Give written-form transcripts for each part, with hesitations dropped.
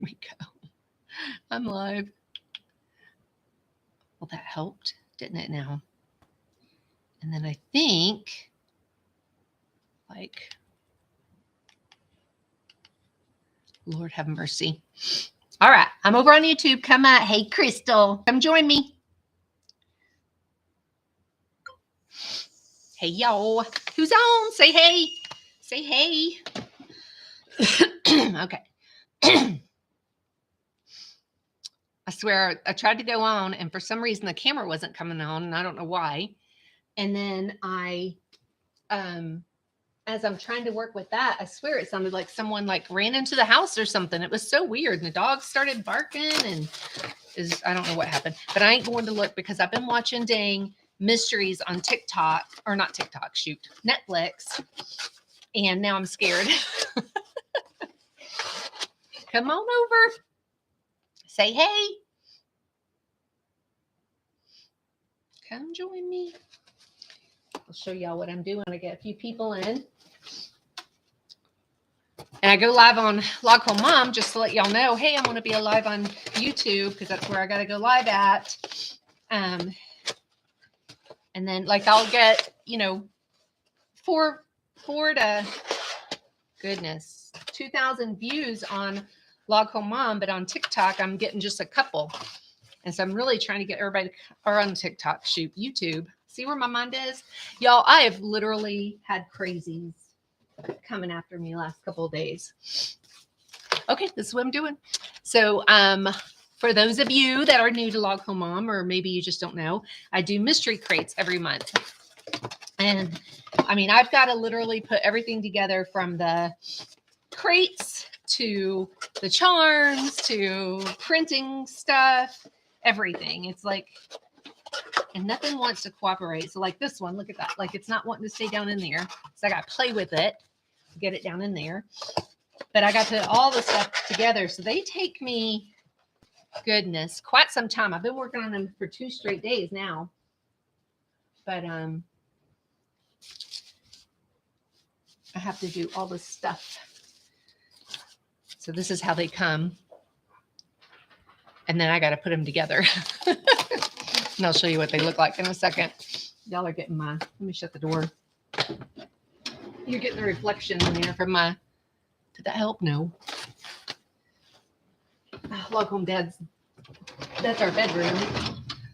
we go. I'm live. Well, that helped, didn't it now? And then I think, like, Lord have mercy. All right, I'm over on YouTube. Come on. Hey, Crystal, come join me. Hey, y'all. Who's on? Say hey. Say hey. Okay. I swear, I tried to go on, and for some reason the camera wasn't coming on, and I don't know why. And then as I'm trying to work with that, I swear it sounded like someone like ran into the house or something. It was so weird, and the dogs started barking, and I don't know what happened. But I ain't going to look because I've been watching dang mysteries on TikTok, or not TikTok, shoot, Netflix, and now I'm scared. Come on over. Say hey. Come join me. I'll show y'all what I'm doing. I get a few people in. And I go live on Log Home Mom just to let y'all know, hey, I'm going to be live on YouTube because that's where I got to go live at. And then, like, I'll get, 4 to, goodness, 2,000 views on Log Home Mom, but on TikTok, I'm getting just a couple. And so I'm really trying to get everybody, or on TikTok, shoot, YouTube. See where my mind is? Y'all, I have literally had crazies coming after me last couple of days. Okay, this is what I'm doing. So for those of you that are new to Log Home Mom, or maybe you just don't know, I do mystery crates every month. And I mean, I've got to literally put everything together, from the crates to the charms to printing stuff, everything. It's like, and nothing wants to cooperate. So like this one, look at that. Like, it's not wanting to stay down in there. So I got to play with it to get it down in there. But I got to put all the stuff together. So they take me, goodness, quite some time. I've been working on them for 2 straight days now. But I have to do all this stuff. So this is how they come. And then I got to put them together. And I'll show you what they look like in a second. Y'all are getting let me shut the door. You're getting the reflection in there from did that help? No. Log Home Dad's, that's our bedroom.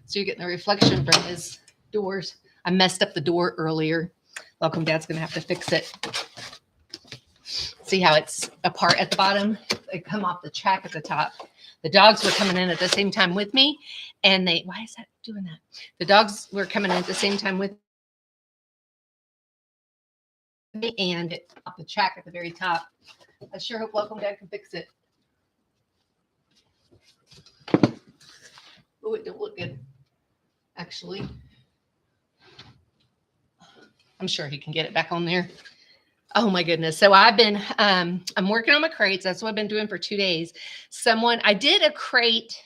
So you're getting the reflection from his doors. I messed up the door earlier. Log Home Dad's going to have to fix it. See how it's apart at the bottom? They come off the track at the top. The dogs were coming in at the same time with me, and why is that doing that? The dogs were coming in at the same time with me, and off the track at the very top. I sure hope Log Home Dad can fix it. Oh, it don't look good, actually. I'm sure he can get it back on there. Oh my goodness. So I've been, I'm working on my crates. That's what I've been doing for 2 days. I did a crate.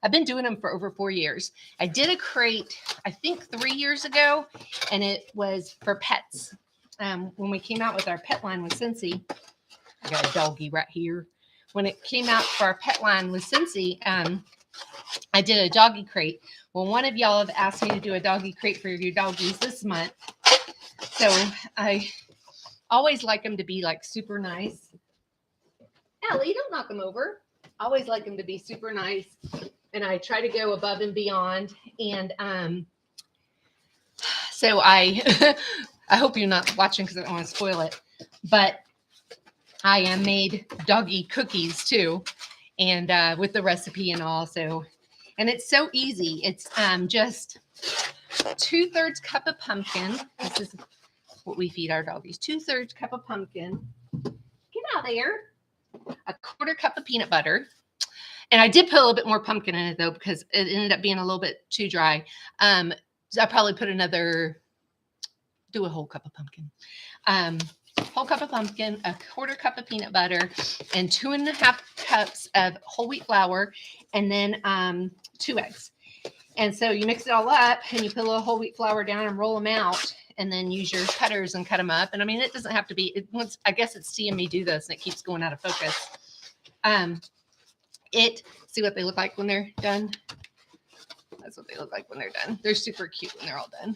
I've been doing them for over 4 years. I did a crate, I think 3 years ago, and it was for pets. When we came out with our pet line with Cincy, I got a doggy right here. When it came out for our pet line with Cincy, I did a doggy crate. Well, one of y'all have asked me to do a doggy crate for your doggies this month. So I always like them to be like super nice. Ellie, don't knock them over. I always like them to be super nice. And I try to go above and beyond. And so I hope you're not watching because I don't want to spoil it. But I made doggy cookies too. And with the recipe and all. So, and it's so easy. It's just 2/3 cup of pumpkin. This is what we feed our doggies. 2/3 cup of pumpkin. Get out there. 1/4 cup of peanut butter. And I did put a little bit more pumpkin in it though, because it ended up being a little bit too dry. So I probably put do a whole cup of pumpkin. Whole cup of pumpkin, 1/4 cup of peanut butter, and 2.5 cups of whole wheat flour, and then 2 eggs. And so you mix it all up, and you put a little whole wheat flour down and roll them out, and then use your cutters and cut them up. And I mean, it doesn't have to be. I guess it's seeing me do this, and it keeps going out of focus. See what they look like when they're done? That's what they look like when they're done. They're super cute when they're all done.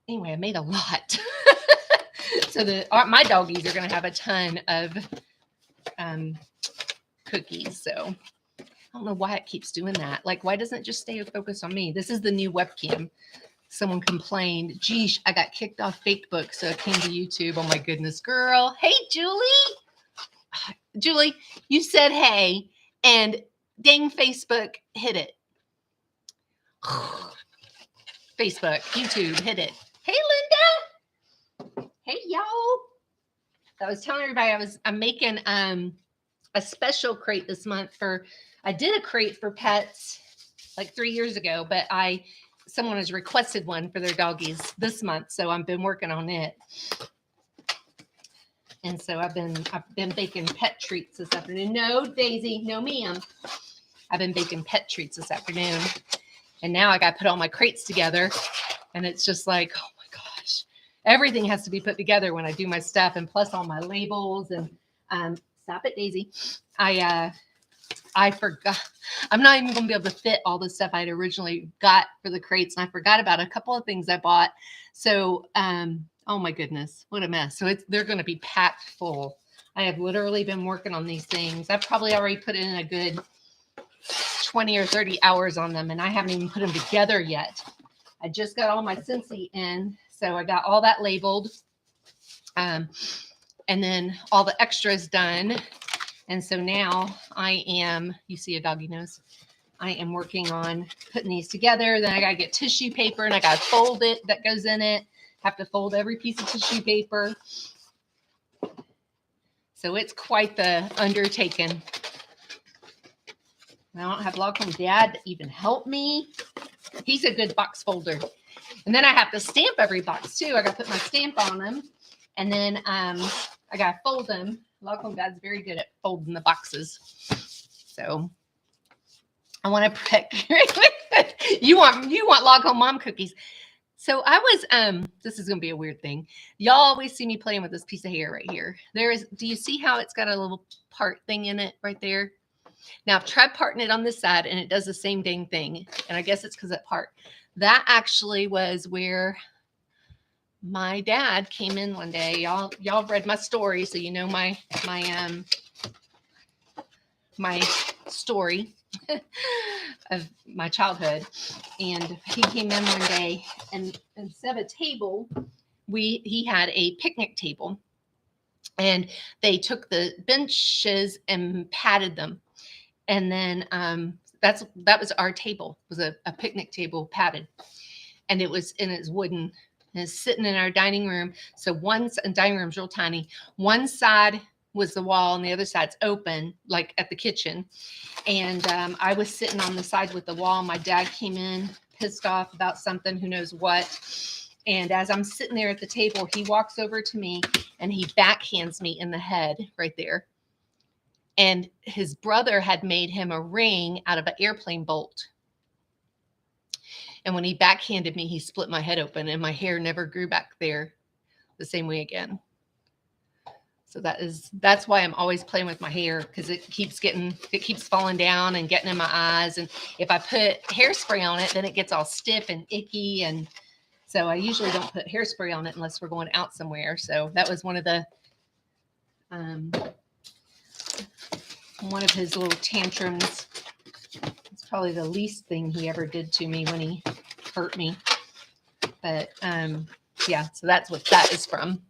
Anyway, I made a lot. So my doggies are going to have a ton of cookies. So I don't know why it keeps doing that. Like, why doesn't it just stay focused on me? This is the new webcam. Someone complained, geez, I got kicked off Facebook, so I came to YouTube. Oh my goodness, girl. Hey, Julie. Julie, you said hey, and dang, Facebook hit it. Facebook, YouTube, hit it. Hey, Linda. Hey, y'all. I was telling everybody I'm making a special crate this month I did a crate for pets like 3 years ago, but someone has requested one for their doggies this month, so I've been working on it. And so I've been baking pet treats this afternoon. No, Daisy, no, ma'am. I've been baking pet treats this afternoon, and now I got to put all my crates together, and it's just like, oh my gosh, everything has to be put together when I do my stuff, and plus all my labels and stop it, Daisy. I forgot. I'm not even going to be able to fit all the stuff I'd originally got for the crates, and I forgot about a couple of things I bought. So, oh my goodness, what a mess. So they're going to be packed full. I have literally been working on these things. I've probably already put in a good 20 or 30 hours on them, and I haven't even put them together yet. I just got all my Scentsy in, so I got all that labeled, and then all the extras done. And so now you see a doggy nose. I am working on putting these together. Then I got to get tissue paper, and I got to fold it that goes in it. Have to fold every piece of tissue paper. So it's quite the undertaking. I don't have Logcomb Dad to even help me. He's a good box folder. And then I have to stamp every box too. I got to put my stamp on them. And then I got to fold them. Logcomb Dad's very good at folding the boxes. So I want to pick. You want Logcomb Mom cookies. So I was, this is going to be a weird thing. Y'all always see me playing with this piece of hair right here. Do you see how it's got a little part thing in it right there? Now I've tried parting it on this side, and it does the same dang thing. And I guess it's because that part. That actually was where my dad came in one day. Y'all read my story, so you know my story of my childhood. And he came in one day, and instead of a table, he had a picnic table, and they took the benches and padded them. And then that was our table. It was a picnic table padded, and it's wooden. And it's sitting in our dining room. So dining room's real tiny. One side was the wall, and the other side's open, like at the kitchen. And I was sitting on the side with the wall. My dad came in, pissed off about something, who knows what. And as I'm sitting there at the table, he walks over to me, and he backhands me in the head right there. And his brother had made him a ring out of an airplane bolt. And when he backhanded me, he split my head open, and my hair never grew back there the same way again. So that's why I'm always playing with my hair, because it keeps falling down and getting in my eyes. And if I put hairspray on it, then it gets all stiff and icky. And so I usually don't put hairspray on it unless we're going out somewhere. So that was one of his little tantrums. It's probably the least thing he ever did to me when he hurt me. But yeah, so that's what that is from.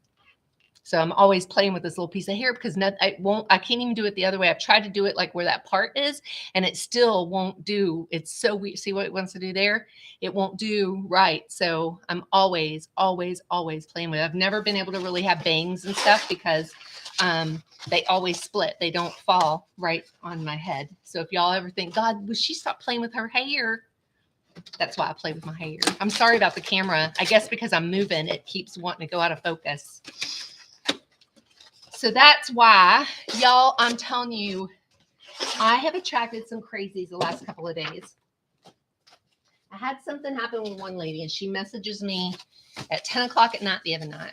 So I'm always playing with this little piece of hair, because I can't even do it the other way. I've tried to do it like where that part is, and it still won't do. It's so weird. See what it wants to do there? It won't do right. So I'm always, always, always playing with it. I've never been able to really have bangs and stuff, because they always split. They don't fall right on my head. So if y'all ever think, God, would she stop playing with her hair? That's why I play with my hair. I'm sorry about the camera. I guess because I'm moving, it keeps wanting to go out of focus. So that's why, y'all, I'm telling you, I have attracted some crazies the last couple of days. I had something happen with one lady, and she messages me at 10 o'clock at night the other night.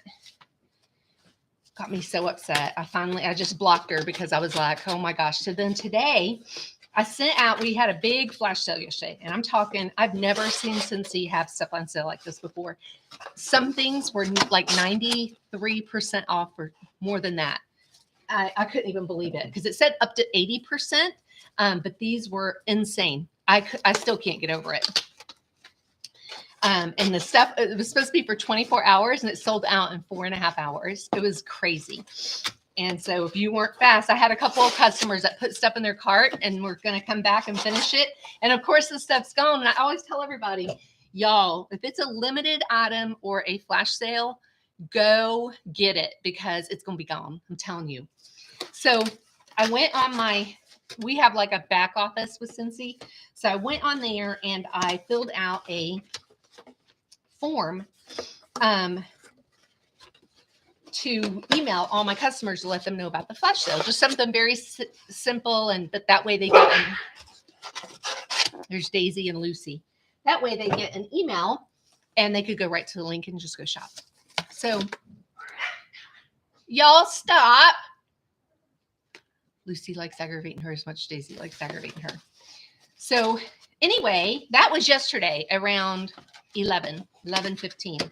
got me so upset. I just blocked her because I was like, oh my gosh. So then today I sent out, we had a big flash sale yesterday, and I'm talking, I've never seen Cincy have stuff on sale like this before. Some things were like 93% off or more than that. I couldn't even believe it because it said up to 80%, but these were insane. I still can't get over it. And the stuff, it was supposed to be for 24 hours and it sold out in 4.5 hours. It was crazy. And so if you weren't fast, I had a couple of customers that put stuff in their cart and were going to come back and finish it. And of course the stuff's gone. And I always tell everybody, y'all, if it's a limited item or a flash sale, go get it because it's going to be gone. I'm telling you. So I went on we have like a back office with Cincy. So I went on there and I filled out a form to email all my customers to let them know about the flash sale. Just something very simple, but that way they get there's Daisy and Lucy. That way they get an email and they could go right to the link and just go shop. So y'all stop. Lucy likes aggravating her as much as Daisy likes aggravating her. So anyway, that was yesterday around 11:15.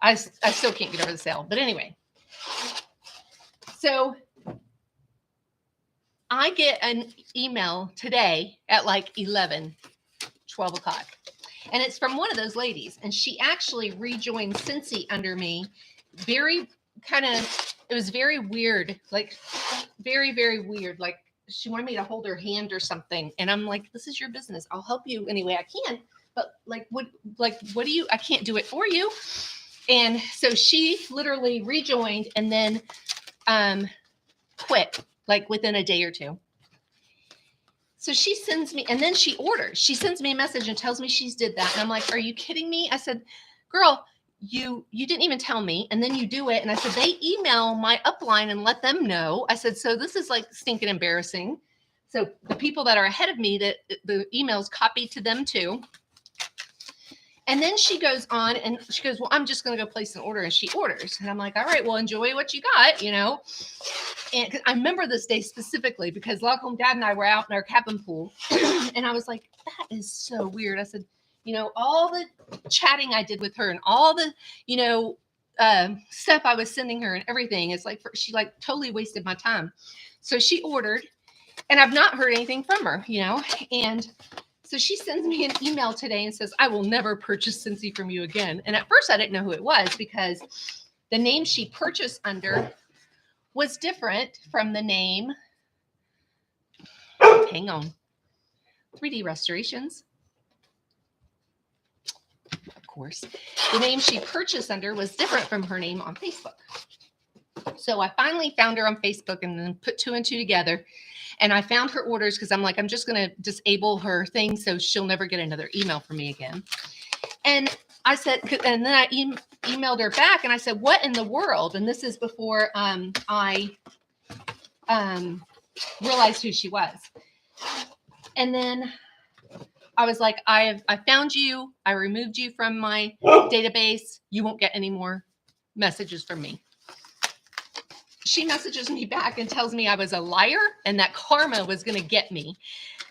I still can't get over the sale. But anyway, so I get an email today at like 12 o'clock. And it's from one of those ladies. And she actually rejoined Cincy under me. It was very weird. Like very, very weird. Like she wanted me to hold her hand or something. And I'm like, this is your business. I'll help you any way I can. But what do you, I can't do it for you. And so she literally rejoined and then quit like within a day or two. So she sends me, and then she orders. She sends me a message and tells me she's did that. And I'm like, are you kidding me? I said, girl, you didn't even tell me. And then you do it. And I said, they email my upline and let them know. I said, so this is like stinking embarrassing. So the people that are ahead of me, that the emails copied to them too. And then she goes on and she goes, well, I'm just going to go place an order. And she orders. And I'm like, all right, well, enjoy what you got, you know. And I remember this day specifically because Lockham Dad and I were out in our cabin pool. And I was like, that is so weird. I said, you know, all the chatting I did with her and all the, you know, stuff I was sending her and everything. It's like, she like totally wasted my time. So she ordered and I've not heard anything from her, you know, and so she sends me an email today and says, I will never purchase Cincy from you again. And at first I didn't know who it was because the name she purchased under was different from the name, hang on, 3D Restorations. Of course, the name she purchased under was different from her name on Facebook. So I finally found her on Facebook and then put two and two together. And I found her orders because I'm like, I'm just going to disable her thing so she'll never get another email from me again. And I said, and then I emailed her back and I said, what in the world? And this is before I realized who she was. And then I was like, I found you. I removed you from my database. You won't get any more messages from me. She messages me back and tells me I was a liar and that karma was going to get me.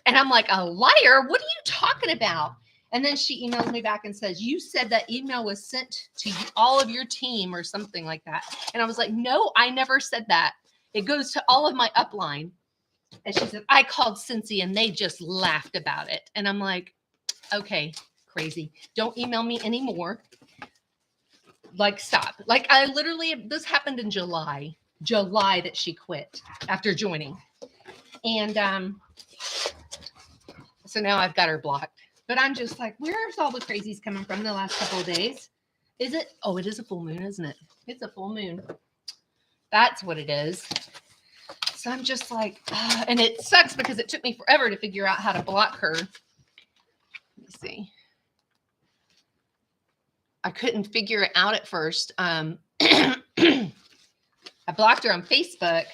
And I'm like, a liar? What are you talking about? And then she emails me back and says, you said that email was sent to all of your team or something like that. And I was like, no, I never said that. It goes to all of my upline. And she said, I called Cincy and they just laughed about it. And I'm like, okay, crazy. Don't email me anymore. Like, stop. Like, I literally, this happened in July that she quit after joining. And so now I've got her blocked. But I'm just like, where's all the crazies coming from the last couple of days? Is it? Oh, it is a full moon, isn't it? It's a full moon. That's what it is. So I'm just like, and it sucks because it took me forever to figure out how to block her. Let me see. I couldn't figure it out at first. I blocked her on Facebook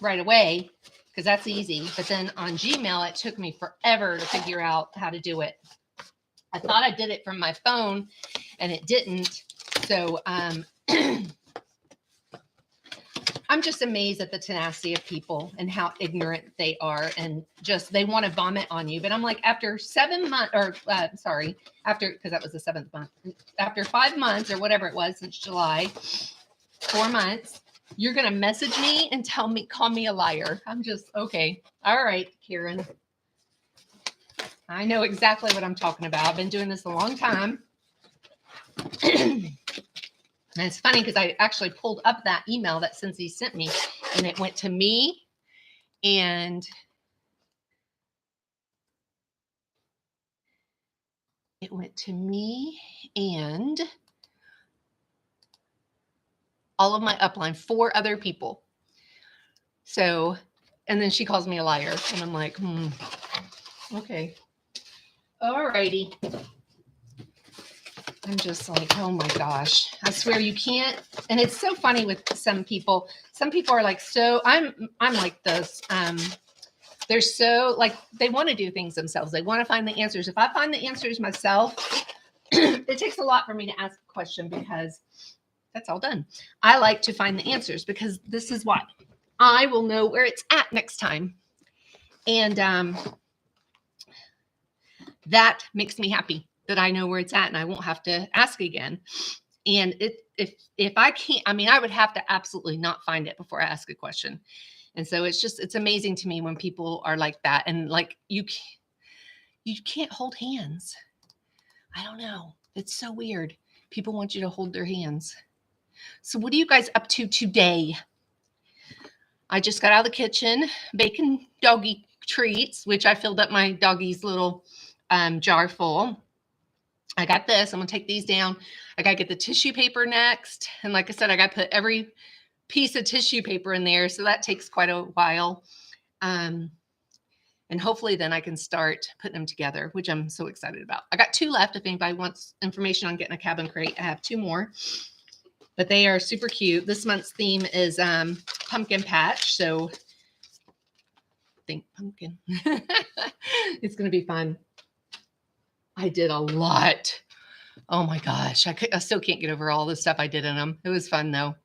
right away because that's easy. But then on Gmail, it took me forever to figure out how to do it. I thought I did it from my phone and it didn't. So I'm just amazed at the tenacity of people and how ignorant they are, and just they want to vomit on you. But I'm like, after 7 months, or after, because that was the 7th month, after 5 months or whatever it was since July, 4 months, you're gonna message me and call me a liar. I'm just okay. All right, Karen. I know exactly what I'm talking about. I've been doing this a long time. And it's funny because I actually pulled up that email that Cincy sent me, and it went to me and all of my upline, 4 other people. So, and then she calls me a liar, and I'm like, okay. All righty. I'm just like, oh my gosh, I swear you can't. And it's so funny with some people. Some people are like, so I'm like this. They're so like, they want to do things themselves. They want to find the answers. If I find the answers myself, it takes a lot for me to ask a question because that's all done. I like to find the answers because this is what I will know where it's at next time. And that makes me happy that I know where it's at and I won't have to ask again. And if I can't, I mean, I would have to absolutely not find it before I ask a question. And so it's amazing to me when people are like that. And like, you can't hold hands. I don't know. It's so weird. People want you to hold their hands. So what are you guys up to today? I just got out of the kitchen, baking doggy treats, which I filled up my doggy's little jar full. I got this. I'm going to take these down. I got to get the tissue paper next. And like I said, I got to put every piece of tissue paper in there. So that takes quite a while. And hopefully then I can start putting them together, which I'm so excited about. I got 2 left. If anybody wants information on getting a cabin crate, I have 2 more. But they are super cute. This month's theme is pumpkin patch. So think pumpkin. It's going to be fun. I did a lot. Oh my gosh. I still can't get over all the stuff I did in them. It was fun though.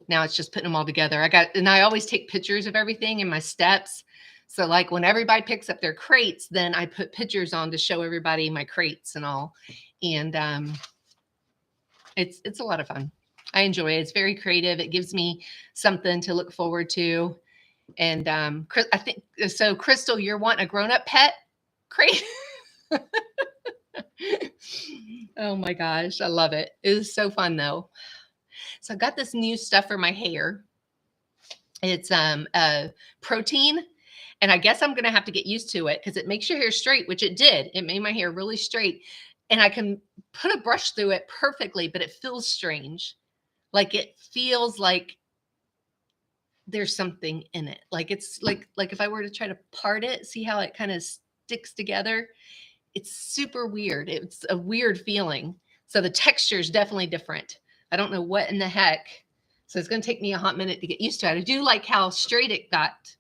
Now it's just putting them all together. And I always take pictures of everything in my steps. So like when everybody picks up their crates, then I put pictures on to show everybody my crates and all. And it's a lot of fun. I enjoy it. It's very creative. It gives me something to look forward to. And I think so. Crystal, you're wanting a grown-up pet crate? Oh my gosh, I love it. It was so fun though. So I got this new stuff for my hair. It's protein, and I guess I'm gonna have to get used to it because it makes your hair straight, which it did. It made my hair really straight, and I can put a brush through it perfectly, but it feels strange. Like it feels like there's something in it. Like it's like if I were to try to part it, see how it kind of sticks together. It's super weird. It's a weird feeling. So the texture is definitely different. I don't know what in the heck. So it's going to take me a hot minute to get used to it. I do like how straight it got.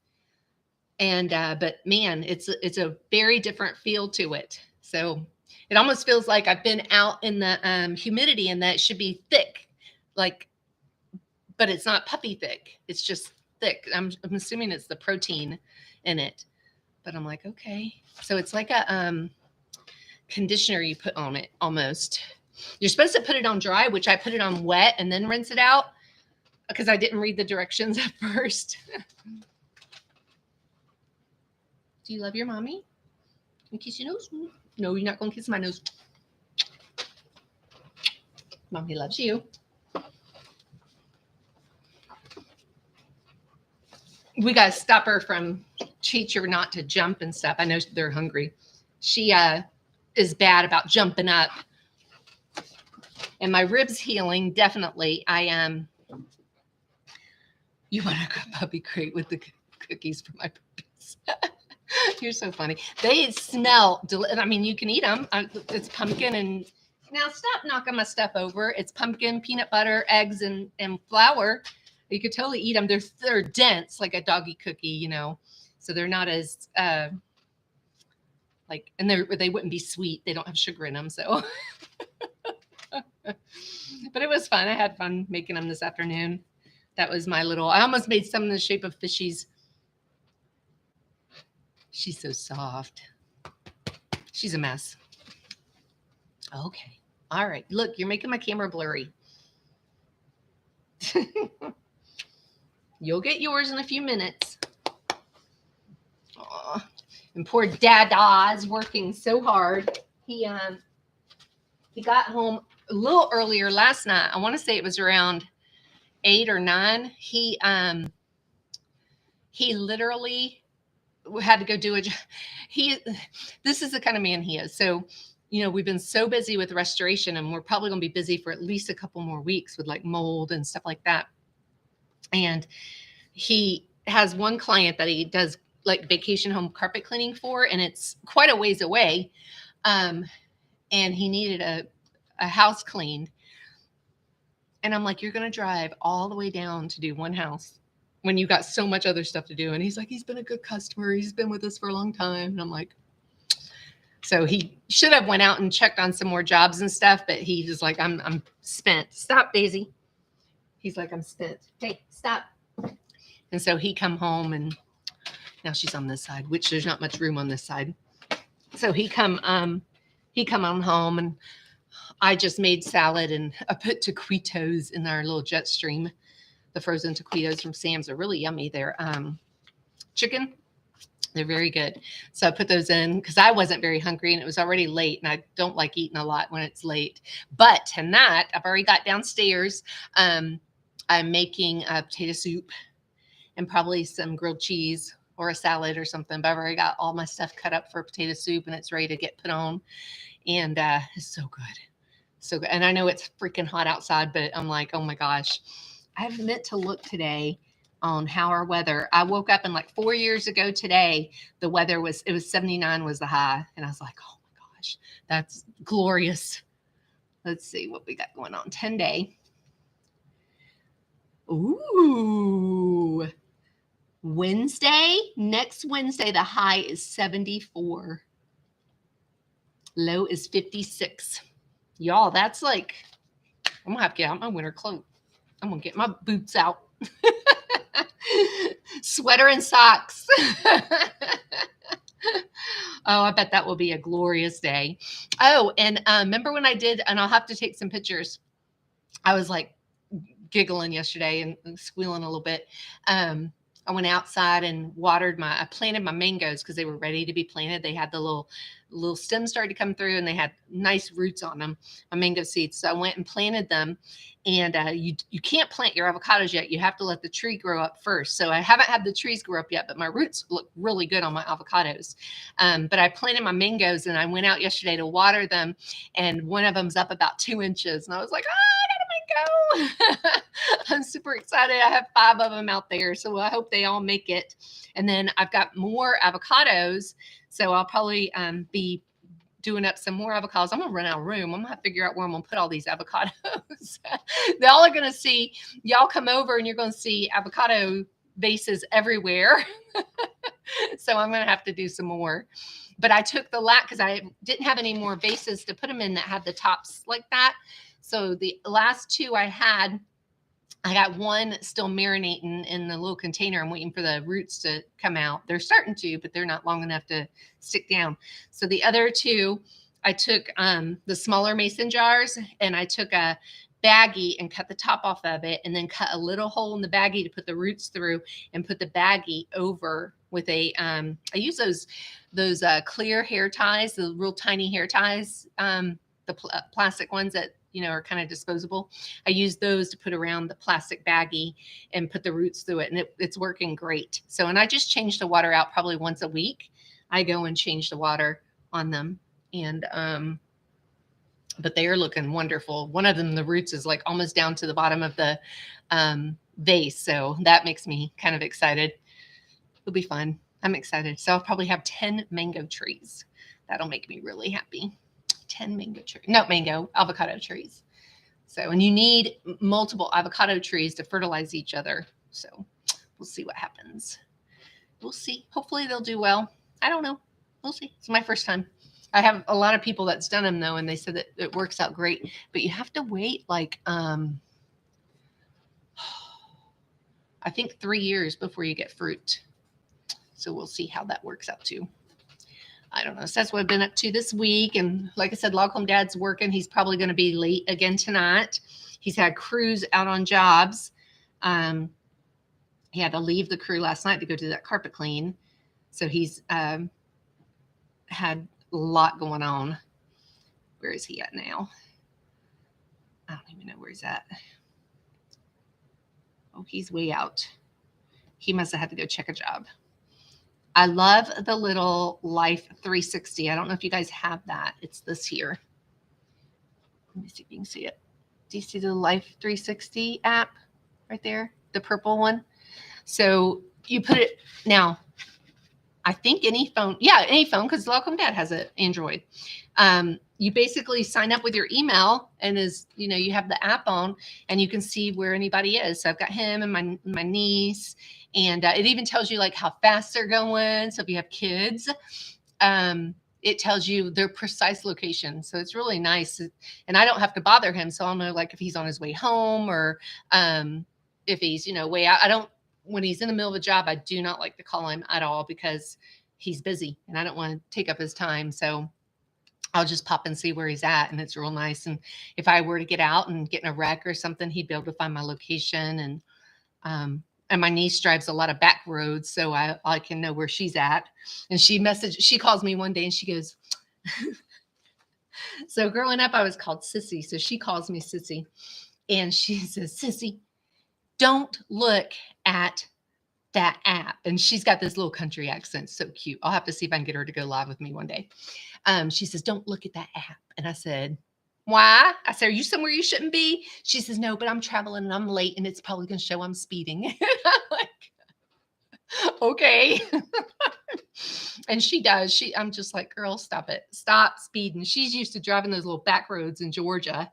And, but man, it's a very different feel to it. So it almost feels like I've been out in the humidity and that it should be thick, like, but it's not puffy thick. It's just thick. I'm assuming it's the protein in it, but I'm like, okay. So it's like a, conditioner you put on it almost. You're supposed to put it on dry, which I put it on wet and then rinse it out because I didn't read the directions at first. Do you love your mommy? Can you kiss your nose? No, you're not going to kiss my nose. Mommy loves you. We got to stop her from teach her not to jump and stuff. I know they're hungry. She is bad about jumping up. And my ribs healing, definitely. I am. You want a puppy crate with the cookies for my puppies? You're so funny. They smell. I mean, you can eat them. It's pumpkin and now stop knocking my stuff over. It's pumpkin, peanut butter, eggs, and flour. You could totally eat them. They're dense like a doggy cookie, you know. So they're not as like, and they wouldn't be sweet. They don't have sugar in them. So, but it was fun. I had fun making them this afternoon. That was my little, I almost made some in the shape of fishies. She's so soft. She's a mess. Okay. All right. Look, you're making my camera blurry. You'll get yours in a few minutes. Aww. And poor Dada is working so hard. He got home a little earlier last night. I want to say it was around 8 or 9. He literally had to go do this is the kind of man he is. So, you know, we've been so busy with restoration, and we're probably going to be busy for at least a couple more weeks with like mold and stuff like that. And he has one client that he does like vacation home carpet cleaning for, and it's quite a ways away. And he needed a house cleaned. And I'm like, you're going to drive all the way down to do one house when you got so much other stuff to do. And he's like, he's been a good customer. He's been with us for a long time. And I'm like, so he should have went out and checked on some more jobs and stuff, but he just like, I'm spent. Stop, Daisy. He's like, I'm spent. Hey, stop. And so he come home, and now she's on this side, which there's not much room on this side. So he come on home, and I just made salad, and I put taquitos in our little jet stream. The frozen taquitos from Sam's are really yummy. They're chicken. They're very good. So I put those in because I wasn't very hungry, and it was already late, and I don't like eating a lot when it's late. But tonight, I've already got downstairs. I'm making a potato soup and probably some grilled cheese or a salad or something. But I've already got all my stuff cut up for potato soup, and it's ready to get put on. And it's so good. So good. And I know it's freaking hot outside, but I'm like, oh my gosh. I've meant to look today on how our weather. I woke up, and like 4 years ago today, the weather was 79 was the high. And I was like, oh my gosh, that's glorious. Let's see what we got going on. 10-day. Ooh. Next Wednesday, the high is 74. Low is 56. Y'all, that's like, I'm going to have to get out my winter cloak. I'm going to get my boots out. Sweater and socks. Oh, I bet that will be a glorious day. Oh, and remember when I did, and I'll have to take some pictures. I was like giggling yesterday and squealing a little bit. I went outside and I planted my mangoes because they were ready to be planted. They had the little stems started to come through, and they had nice roots on them, my mango seeds. So I went and planted them. And you can't plant your avocados yet. You have to let the tree grow up first. So I haven't had the trees grow up yet, but my roots look really good on my avocados. But I planted my mangoes, and I went out yesterday to water them, and one of them's up about 2 inches. And I was like, I'm super excited. I have 5 of them out there, so I hope they all make it. And then I've got more avocados, so I'll probably be doing up some more avocados. I'm gonna run out of room. I'm gonna have to figure out where I'm gonna put all these avocados. Y'all are gonna see. Y'all come over, and you're gonna see avocado vases everywhere. So I'm gonna have to do some more. But I took the because I didn't have any more vases to put them in that had the tops like that. So the last 2 I got one still marinating in the little container. I'm waiting for the roots to come out. They're starting to, but they're not long enough to stick down. So the other 2, I took the smaller mason jars, and I took a baggie and cut the top off of it, and then cut a little hole in the baggie to put the roots through, and put the baggie over with a I use those clear hair ties, the real tiny hair ties, the plastic ones that are kind of disposable. I use those to put around the plastic baggie and put the roots through it. And it's working great. So, and I just change the water out probably once a week. I go and change the water on them. And, but they are looking wonderful. One of them, the roots is like almost down to the bottom of the vase. So that makes me kind of excited. It'll be fun. I'm excited. So I'll probably have 10 mango trees. That'll make me really happy. 10 avocado trees. So, and you need multiple avocado trees to fertilize each other. So we'll see what happens. We'll see. Hopefully they'll do well. I don't know. We'll see. It's my first time. I have a lot of people that's done them though, and they said that it works out great, but you have to wait like, I think 3 years before you get fruit. So we'll see how that works out too. I don't know. So that's what I've been up to this week. And like I said, Log Home Dad's working. He's probably going to be late again tonight. He's had crews out on jobs. He had to leave the crew last night to go do that carpet clean. So he's had a lot going on. Where is he at now? I don't even know where he's at. Oh, he's way out. He must have had to go check a job. I love the little Life 360. I don't know if you guys have that. It's this here. Let me see if you can see it. Do you see the Life 360 app right there? The purple one. So you put it now. I think any phone, because Log Home Dad has an Android. You basically sign up with your email, and you have the app on, and you can see where anybody is. So I've got him and my niece, and it even tells you like how fast they're going. So if you have kids, it tells you their precise location. So it's really nice, and I don't have to bother him. So I'll know like if he's on his way home or if he's way out. I don't. When he's in the middle of a job, I do not like to call him at all because he's busy and I don't want to take up his time. So I'll just pop and see where he's at, and it's real nice. And if I were to get out and get in a wreck or something, he'd be able to find my location. And my niece drives a lot of back roads, so I can know where she's at. And she calls me one day and she goes, so growing up, I was called Sissy. So she calls me Sissy, and she says, Sissy, don't look at that app. And she's got this little country accent. So cute. I'll have to see if I can get her to go live with me one day. She says, don't look at that app. And I said, why? I said, are you somewhere you shouldn't be? She says, no, but I'm traveling and I'm late and it's probably going to show I'm speeding. I'm like, okay. And she does. I'm just like, girl, stop it. Stop speeding. She's used to driving those little back roads in Georgia.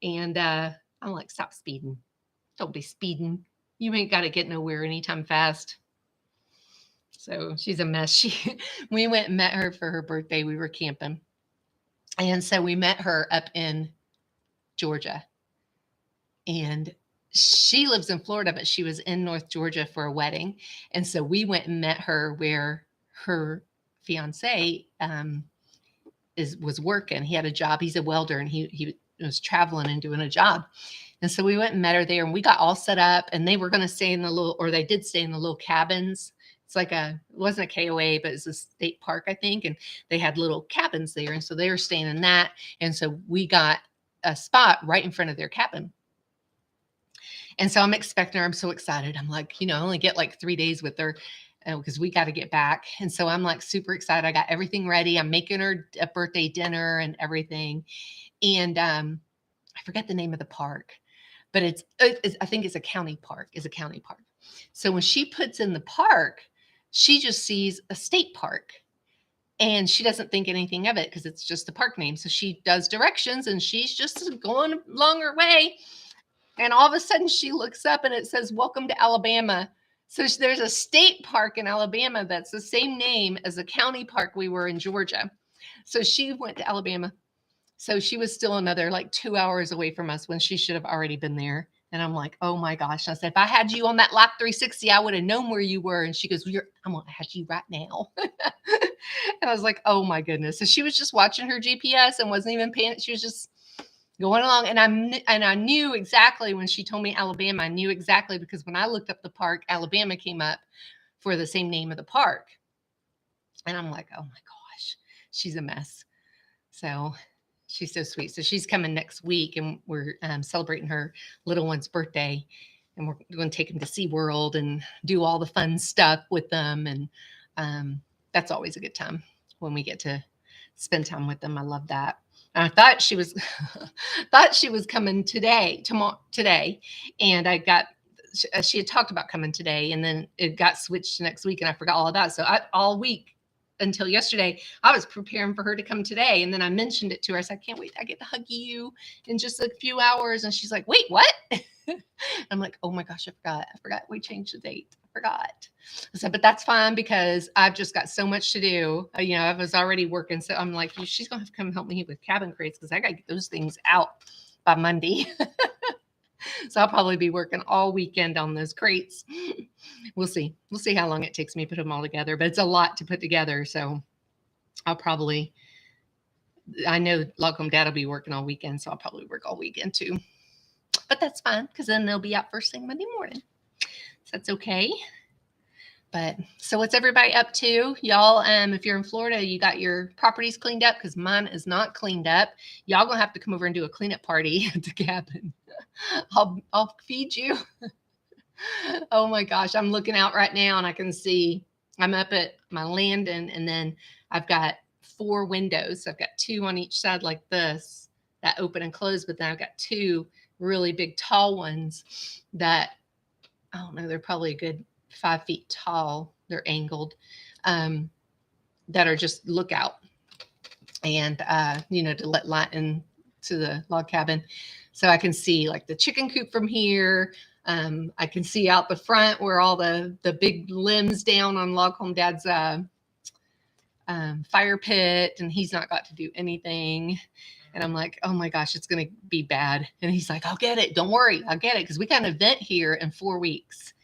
And I'm like, stop speeding. Don't be speeding. You ain't got to get nowhere anytime fast. So she's a mess. We went and met her for her birthday. We were camping. And so we met her up in Georgia. And she lives in Florida, but she was in North Georgia for a wedding. And so we went and met her where her fiance was working. He had a job. He's a welder, and he was traveling and doing a job. And so we went and met her there, and we got all set up, and they were going to stay they did stay in the little cabins. It's like it wasn't a KOA, but it's a state park, I think. And they had little cabins there. And so they were staying in that. And so we got a spot right in front of their cabin. And so I'm expecting her. I'm so excited. I'm like, I only get like 3 days with her because we got to get back. And so I'm like super excited. I got everything ready. I'm making her a birthday dinner and everything. And I forget the name of the park, but I think it's a county park. So when she puts in the park, she just sees a state park, and she doesn't think anything of it because it's just a park name. So she does directions, and she's just going along her way. And all of a sudden she looks up and it says, welcome to Alabama. So there's a state park in Alabama that's the same name as a county park we were in Georgia. So she went to Alabama. So she was still another like 2 hours away from us when she should have already been there. And I'm like, oh my gosh. And I said, if I had you on that Life 360, I would have known where you were. And she goes, I'm going to have you right now. And I was like, oh my goodness. So she was just watching her GPS and wasn't even paying. She was just going along. And I knew exactly when she told me Alabama, I knew exactly because when I looked up the park, Alabama came up for the same name of the park. And I'm like, oh my gosh, she's a mess. So she's so sweet. So she's coming next week, and we're celebrating her little one's birthday, and we're going to take them to SeaWorld and do all the fun stuff with them. And that's always a good time when we get to spend time with them. I love that. And I thought she was coming today, and she had talked about coming today, and then it got switched to next week, and I forgot all about it. So all week until yesterday, I was preparing for her to come today. And then I mentioned it to her. I said, I can't wait. I get to hug you in just a few hours. And she's like, wait, what? I'm like, oh my gosh, I forgot. We changed the date. I forgot. I said, but that's fine because I've just got so much to do. I was already working. So I'm like, she's going to have to come help me with cabin crates because I got to get those things out by Monday. So I'll probably be working all weekend on those crates. We'll see. We'll see how long it takes me to put them all together, but it's a lot to put together. So I'll probably, I know Log Home Dad will be working all weekend, so I'll probably work all weekend too. But that's fine because then they'll be out first thing Monday morning. So that's okay. But so what's everybody up to? Y'all, if you're in Florida, you got your properties cleaned up because mine is not cleaned up. Y'all gonna have to come over and do a cleanup party at the cabin. I'll feed you. Oh my gosh, I'm looking out right now and I can see I'm up at my landing and then I've got 4 windows. So I've got 2 on each side like this that open and close, but then I've got 2 really big tall ones that I don't know, they're probably a good 5 feet tall. They're angled, that are just lookout and, to let light into the log cabin. So I can see like the chicken coop from here. I can see out the front where all the big limbs down on Log Home Dad's fire pit, and he's not got to do anything. And I'm like, oh my gosh, it's going to be bad. And he's like, I'll get it. Don't worry. I'll get it. Because we got an event here in 4 weeks.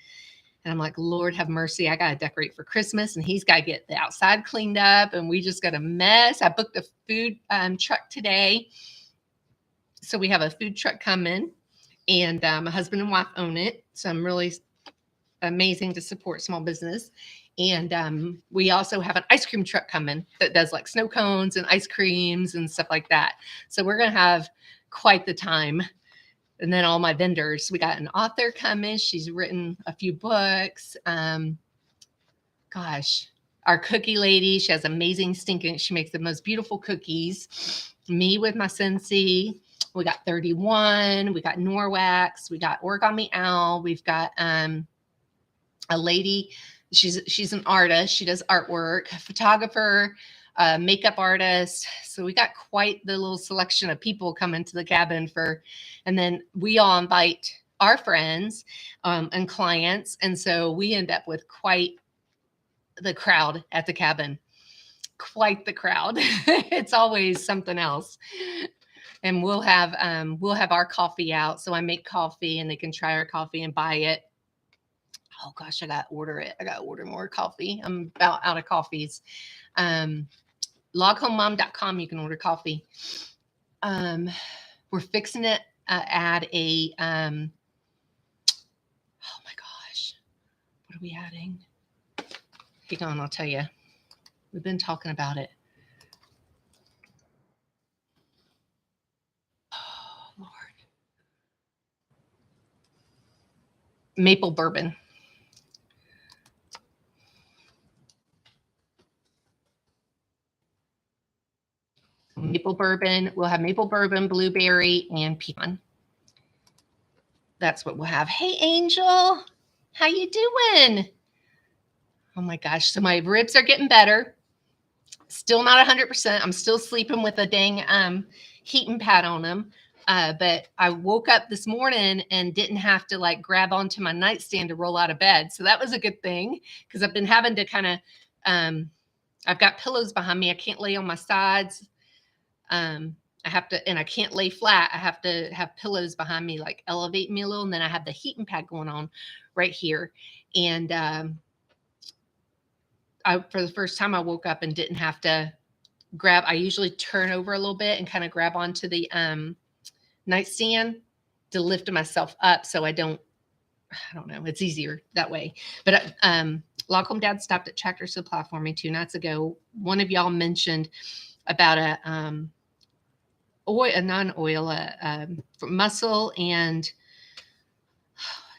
And I'm like, Lord have mercy. I got to decorate for Christmas and he's got to get the outside cleaned up. And we just got a mess. I booked a food truck today. So we have a food truck coming and my husband and wife own it. So I'm really amazing to support small business. And we also have an ice cream truck coming that does like snow cones and ice creams and stuff like that. So we're going to have quite the time. And then all my vendors, we got an author coming. She's written a few books. Gosh, our cookie lady, she has amazing stinking. She makes the most beautiful cookies. Me with my Scentsy. We got 31. We got Norwax. We got Origami Owl. We've got a lady. She's an artist. She does artwork, a photographer, makeup artist. So we got quite the little selection of people coming to the cabin and then we all invite our friends and clients. And so we end up with quite the crowd at the cabin, quite the crowd. It's always something else. And we'll have our coffee out. So I make coffee and they can try our coffee and buy it. Oh gosh, I got to order it. I got to order more coffee. I'm about out of coffees. Loghomemom.com. You can order coffee. We're fixing to add a, oh my gosh, what are we adding? Hang on, I'll tell you. We've been talking about it. Oh, Lord. Maple bourbon. Maple bourbon. We'll have maple bourbon, blueberry, and pecan. That's what we'll have. Hey, Angel. How you doing? Oh, my gosh. So my ribs are getting better. Still not 100%. I'm still sleeping with a dang heating pad on them. But I woke up this morning and didn't have to like grab onto my nightstand to roll out of bed. So that was a good thing because I've been having to kind of, I've got pillows behind me. I can't lay on my sides. I have to, and I can't lay flat. I have to have pillows behind me, like elevate me a little. And then I have the heating pad going on right here. And for the first time, I woke up and didn't have to grab. I usually turn over a little bit and kind of grab onto the nightstand to lift myself up. So I don't know. It's easier that way. But Log Home Dad stopped at Tractor Supply for me 2 nights ago. One of y'all mentioned about a muscle, and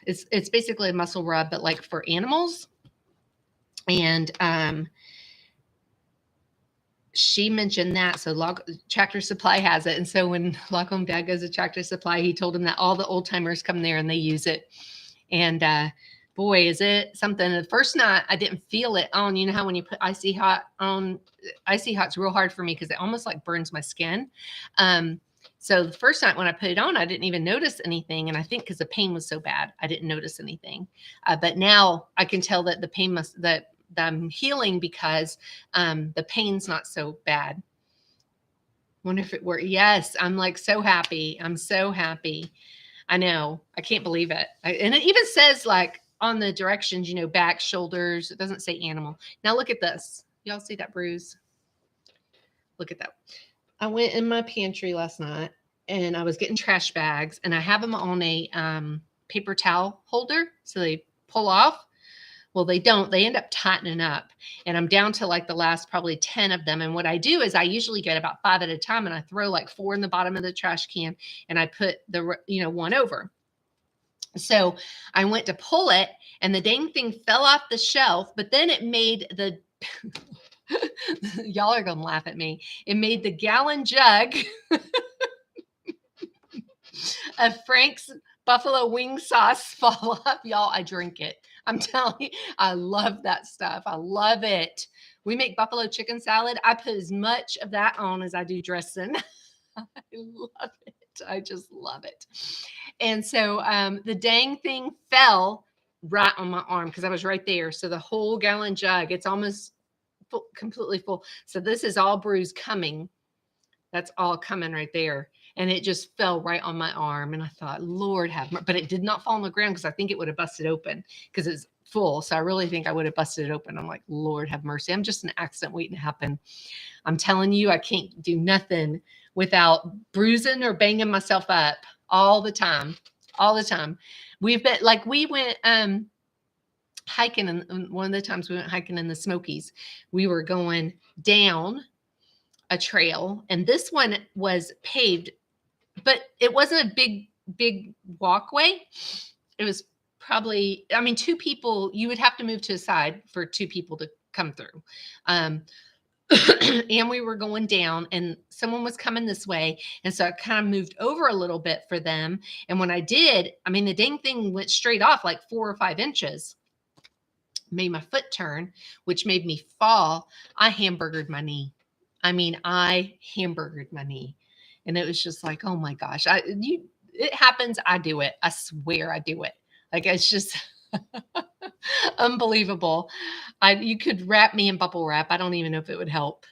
it's basically a muscle rub, but like for animals. And she mentioned that. So Tractor Supply has it. And so when Log Home Dad goes to Tractor Supply, he told him that all the old timers come there and they use it. And boy, is it something. The first night I didn't feel it on. You know how when you put icy hot on, icy hot's real hard for me because it almost like burns my skin. So the first night when I put it on, I didn't even notice anything. And I think because the pain was so bad, I didn't notice anything. But now I can tell that the pain that I'm healing because the pain's not so bad. Wonder if it were. Yes, I'm like so happy. I'm so happy. I know. I can't believe it. And it even says like on the directions, back, shoulders. It doesn't say animal. Now look at this. Y'all see that bruise? Look at that. I went in my pantry last night and I was getting trash bags, and I have them on a paper towel holder. So they pull off. Well, they don't. They end up tightening up. And I'm down to like the last probably 10 of them. And what I do is I usually get about 5 at a time, and I throw like 4 in the bottom of the trash can, and I put the, one over. So I went to pull it, and the dang thing fell off the shelf, but then it made the, y'all are going to laugh at me. It made the gallon jug of Frank's buffalo wing sauce fall off. Y'all, I drink it. I'm telling you, I love that stuff. I love it. We make buffalo chicken salad. I put as much of that on as I do dressing. I love it. I just love it. And so the dang thing fell right on my arm because I was right there. So the whole gallon jug, it's almost full, completely full. So this is all bruise coming. That's all coming right there. And it just fell right on my arm. And I thought, Lord have mercy. But it did not fall on the ground because I think it would have busted open because it's full. So I really think I would have busted it open. I'm like, Lord have mercy. I'm just an accident waiting to happen. I'm telling you, I can't do nothing without bruising or banging myself up all the time. All the time. We've been like, we went hiking. And one of the times we went hiking in the Smokies, we were going down a trail, and this one was paved, but it wasn't a big walkway. It was probably, 2 people, you would have to move to a side for 2 people to come through. And we were going down, and someone was coming this way. And so I kind of moved over a little bit for them. And when I did, the dang thing went straight off like 4 or 5 inches, made my foot turn, which made me fall. I hamburgered my knee. I hamburgered my knee, and it was just like, oh my gosh, it happens. I do it. I swear I do it. Like, it's just unbelievable. You could wrap me in bubble wrap. I don't even know if it would help,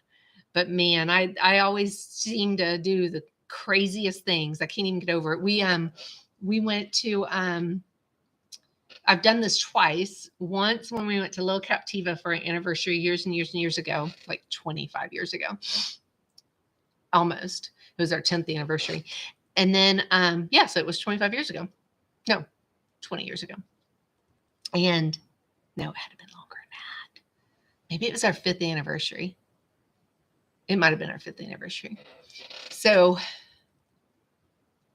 but man, I always seem to do the craziest things. I can't even get over it. We went to, I've done this twice. Once when we went to Little Captiva for an anniversary years and years and years ago, like 25 years ago, almost. It was our 10th anniversary. And then, so it was 25 years ago. No, 20 years ago. And no, it had to have been longer than that. Maybe it was our 5th anniversary. It might have been our 5th anniversary. So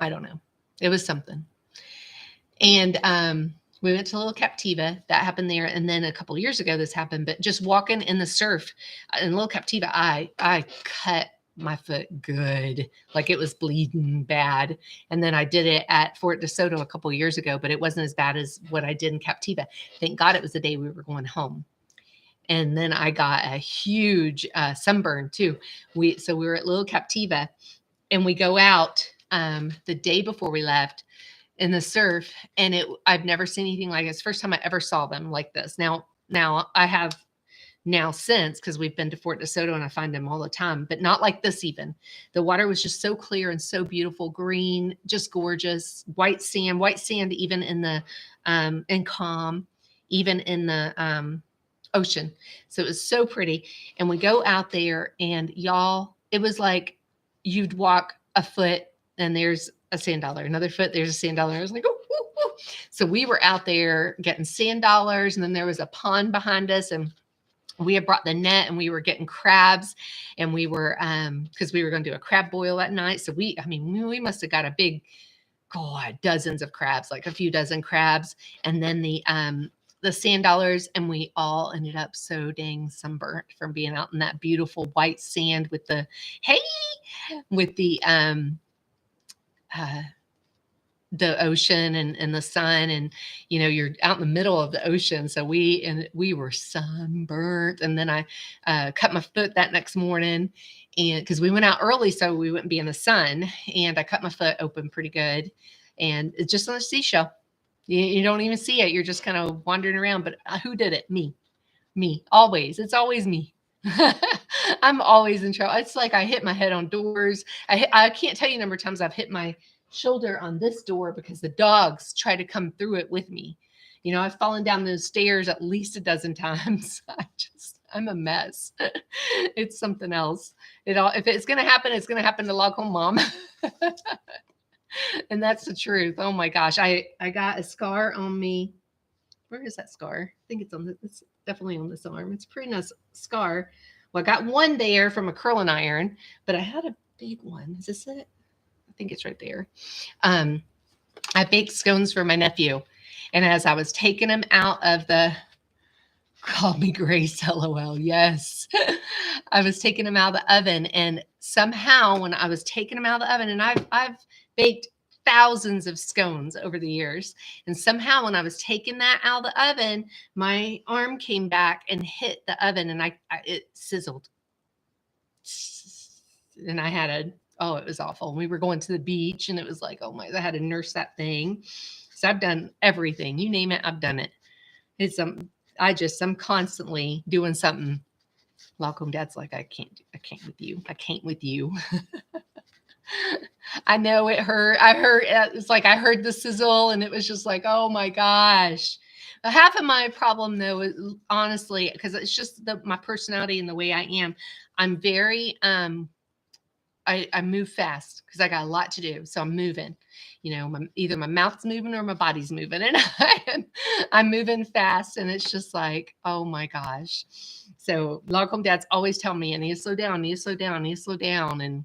I don't know. It was something. And, we went to Little Captiva. That happened there. And then a couple of years ago, this happened. But just walking in the surf in Little Captiva, I cut my foot good. Like, it was bleeding bad. And then I did it at Fort DeSoto a couple of years ago, but it wasn't as bad as what I did in Captiva. Thank God it was the day we were going home. And then I got a huge sunburn too. We were at Little Captiva, and we go out the day before we left in the surf, and I've never seen anything like it. It's the first time I ever saw them like this. Now I have since, because we've been to Fort DeSoto and I find them all the time, but not like this. Even the water was just so clear and so beautiful, green, just gorgeous, white sand, even in the and calm, even in the ocean. So it was so pretty. And we go out there, and y'all, it was like you'd walk a foot and there's a sand dollar, another foot, there's a sand dollar. I was like, oh. So we were out there getting sand dollars, and then there was a pond behind us, and we had brought the net, and we were getting crabs, and we were, because we were going to do a crab boil that night. So we must have got a big, dozens of crabs, like a few dozen crabs, and then the sand dollars, and we all ended up so dang sunburnt from being out in that beautiful white sand with the ocean and the sun, and you're out in the middle of the ocean. So we were sunburnt. And then I cut my foot that next morning, and because we went out early so we wouldn't be in the sun, and I cut my foot open pretty good, and it's just on a seashell. You don't even see it. You're just kind of wandering around. But who did it? Me, always. It's always me. I'm always in trouble. It's like I hit my head on doors. I can't tell you the number of times I've hit my shoulder on this door because the dogs try to come through it with me. You know, I've fallen down those stairs at least a dozen times. I'm a mess. It's something else. If it's going to happen, it's going to happen to Log Home Mom. And that's the truth. Oh my gosh. I got a scar on me. Where is that scar? I think it's definitely on this arm. It's a pretty nice scar. Well, I got one there from a curling iron, but I had a big one. Is this it? I think it's right there. I baked scones for my nephew. And as I was taking them out of the, call me Grace, LOL. Yes. I was taking them out of the oven. And somehow when I was taking them out of the oven, and I've baked thousands of scones over the years. And somehow when I was taking that out of the oven, my arm came back and hit the oven and it sizzled. And I had it was awful. We were going to the beach and it was like, oh my, I had to nurse that thing. So I've done everything. You name it, I've done it. I'm constantly doing something. Malcolm Dad's like, I can't with you. I can't with you. I know it hurt. It's like I heard the sizzle and it was just like, oh my gosh. Half of my problem though is honestly, because it's just my personality and the way I am. I'm very, I move fast because I got a lot to do. So I'm moving, you know, either my mouth's moving or my body's moving, and I'm moving fast. And it's just like, oh my gosh. So Log Home Dad's always telling me, I need to slow down, I need to slow down, I need to slow down. And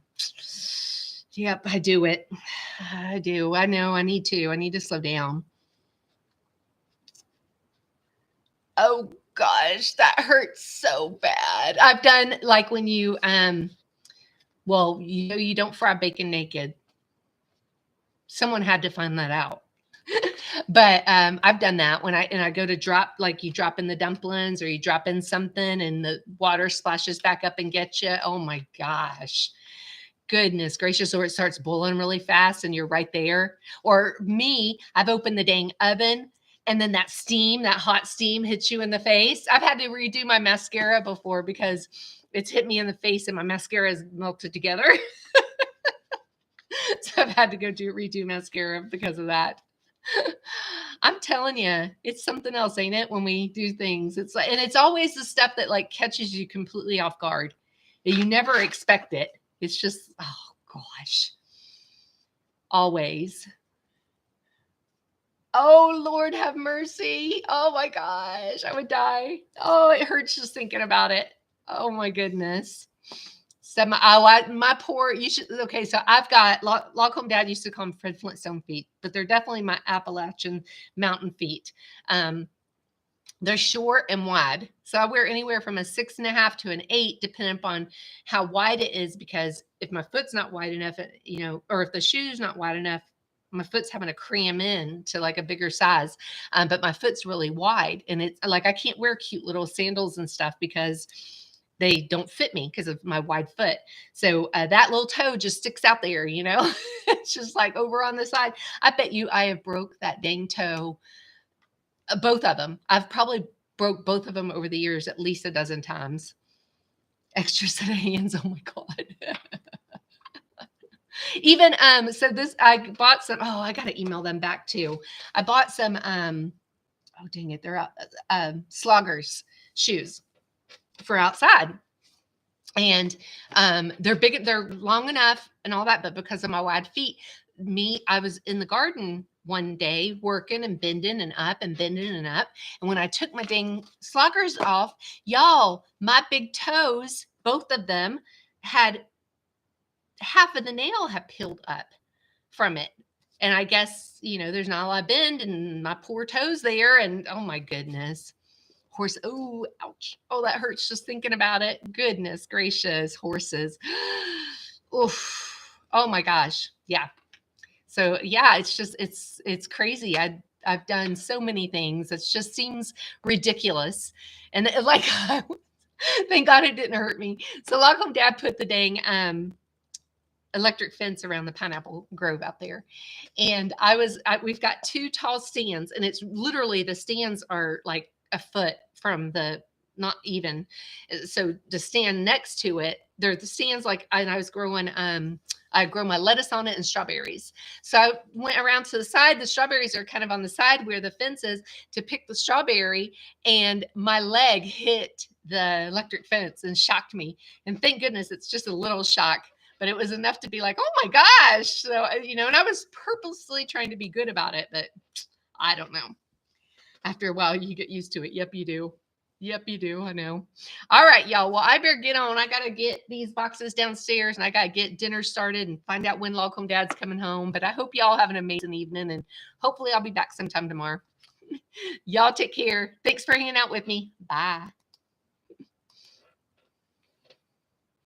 yep, I do it. I do. I know I need to slow down. Oh gosh, that hurts so bad. I've done like when you, well, you know, you don't fry bacon naked. Someone had to find that out. But I've done that when I go to drop, like you drop in the dumplings or you drop in something and the water splashes back up and gets you. Oh my gosh. Goodness gracious. Or it starts boiling really fast and you're right there. Or me, I've opened the dang oven and then that hot steam hits you in the face. I've had to redo my mascara before because it's hit me in the face and my mascara is melted together. So I've had to go redo mascara because of that. I'm telling you, it's something else, ain't it? When we do things, it's like, and it's always the stuff that like catches you completely off guard. You never expect it. It's just, oh gosh, always. Oh Lord, have mercy. Oh my gosh, I would die. Oh, it hurts just thinking about it. Oh my goodness. So my poor, you should, okay, so I've got, Log Home Dad used to call them Fred Flintstone feet, but they're definitely my Appalachian mountain feet. They're short and wide. So I wear anywhere from a 6.5 to an 8, depending upon how wide it is, because if my foot's not wide enough, you know, or if the shoe's not wide enough, my foot's having to cram in to like a bigger size. But my foot's really wide and it's like, I can't wear cute little sandals and stuff because they don't fit me because of my wide foot. So that little toe just sticks out there, you know, it's just like over on the side. I bet you I have broke that dang toe, both of them. I've probably broke both of them over the years at least a dozen times. Extra set of hands. Oh my God. Even so this, I bought some, oh, I gotta email them back too. I bought some oh dang it, they're out, Sloggers shoes for outside. And they're big, they're long enough and all that, but because of my wide feet, I was in the garden one day working and bending and up and bending and up. And when I took my dang Sloggers off, y'all, my big toes, both of them had half of the nail had peeled up from it. And I guess, you know, there's not a lot of bend and my poor toes there. And oh my goodness. Horse. Oh, ouch. Oh, that hurts just thinking about it. Goodness gracious, horses. Oof. Oh my gosh. Yeah. So yeah, it's just, it's crazy. I've done so many things. It just seems ridiculous. And like, thank God it didn't hurt me. So Log Home Dad put the dang, electric fence around the pineapple grove out there. And we've got 2 tall stands and it's literally, the stands are like a foot from the, not even. So to stand next to it, they're the stands like, and I was growing, I grow my lettuce on it and strawberries. So I went around to the side. The strawberries are kind of on the side where the fence is to pick the strawberry, and my leg hit the electric fence and shocked me. And thank goodness it's just a little shock, but it was enough to be like, oh my gosh. So, and I was purposely trying to be good about it, but I don't know. After a while, you get used to it. Yep, you do. Yep, you do. I know. All right, y'all. Well, I better get on. I got to get these boxes downstairs and I got to get dinner started and find out when Log Home Dad's coming home. But I hope y'all have an amazing evening, and hopefully I'll be back sometime tomorrow. Y'all take care. Thanks for hanging out with me. Bye.